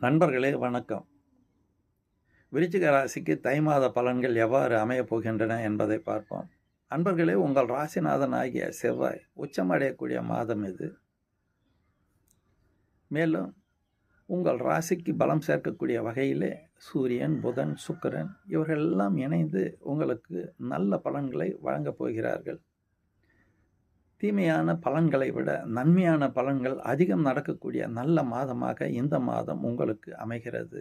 நண்பர்களே வணக்கம். விருச்சிக ராசிக்கு தை மாத பலன்கள் எவ்வாறு அமையப் போகின்றன என்பதை பார்ப்போம். அன்பர்களே, உங்கள் ராசிநாதன் ஆகிய செவ்வாய் உச்சமடையக்கூடிய மாதம் இது. மேலும் உங்கள் ராசிக்கு பலம் சேர்க்கக்கூடிய வகையிலே சூரியன், புதன், சுக்கிரன் இவர்கள் எல்லாம் இணைந்து உங்களுக்கு நல்ல பலன்களை வழங்கப் போகிறார்கள். தீமையான பலன்களை விட நன்மையான பலன்கள் அதிகம் நடக்கக்கூடிய நல்ல மாதமாக இந்த மாதம் உங்களுக்கு அமைகிறது.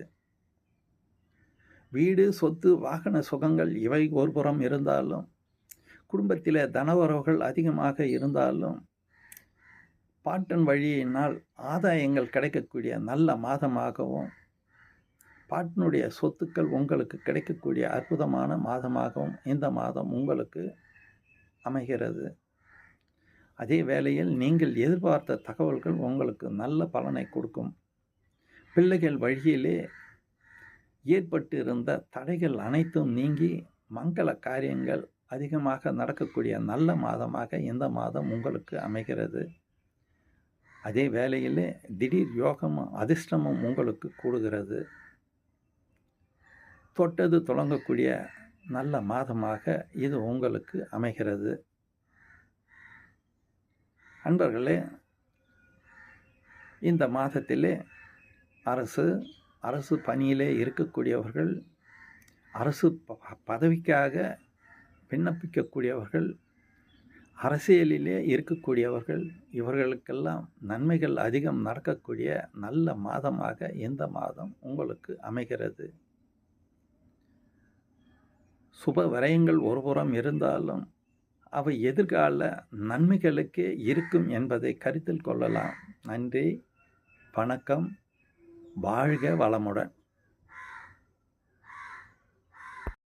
வீடு, சொத்து, வாகன சுகங்கள் இவை ஒருபுறம் இருந்தாலும், குடும்பத்திலே தனவரவுகள் அதிகமாக இருந்தாலும், பாட்டன் வழியினால் ஆதாயங்கள் கிடைக்கக்கூடிய நல்ல மாதமாகவும், பாட்டனுடைய சொத்துக்கள் உங்களுக்கு கிடைக்கக்கூடிய அற்புதமான மாதமாகவும் இந்த மாதம் உங்களுக்கு அமைகிறது. அதே வேளையில் நீங்கள் எதிர்பார்த்த தகவல்கள் உங்களுக்கு நல்ல பலனை கொடுக்கும். பிள்ளைகள் வழியிலே ஏற்பட்டு இருந்த தடைகள் அனைத்தும் நீங்கி மங்கள காரியங்கள் அதிகமாக நடக்கக்கூடிய நல்ல மாதமாக இந்த மாதம் உங்களுக்கு அமைகிறது. அதே வேளையிலே திடீர் யோகமும் அதிர்ஷ்டமும் உங்களுக்கு கூடுகிறது. தொட்டது தொடங்கக்கூடிய நல்ல மாதமாக இது உங்களுக்கு அமைகிறது. அன்பர்களே, இந்த மாதத்திலே அரசு பணியிலே இருக்கக்கூடியவர்கள், அரசு பதவிக்காக விண்ணப்பிக்கக்கூடியவர்கள், அரசியலிலே இருக்கக்கூடியவர்கள் இவர்களுக்கெல்லாம் நன்மைகள் அதிகம் நடக்கக்கூடிய நல்ல மாதமாக இந்த மாதம் உங்களுக்கு அமைகிறது. சுப விரயங்கள் ஒருபுறம் இருந்தாலும் அவை எதிர்கால நன்மைகளுக்கே இருக்கும் என்பதை கருத்தில் கொள்ளலாம். நன்றி, வணக்கம், வாழ்க வளமுடன்.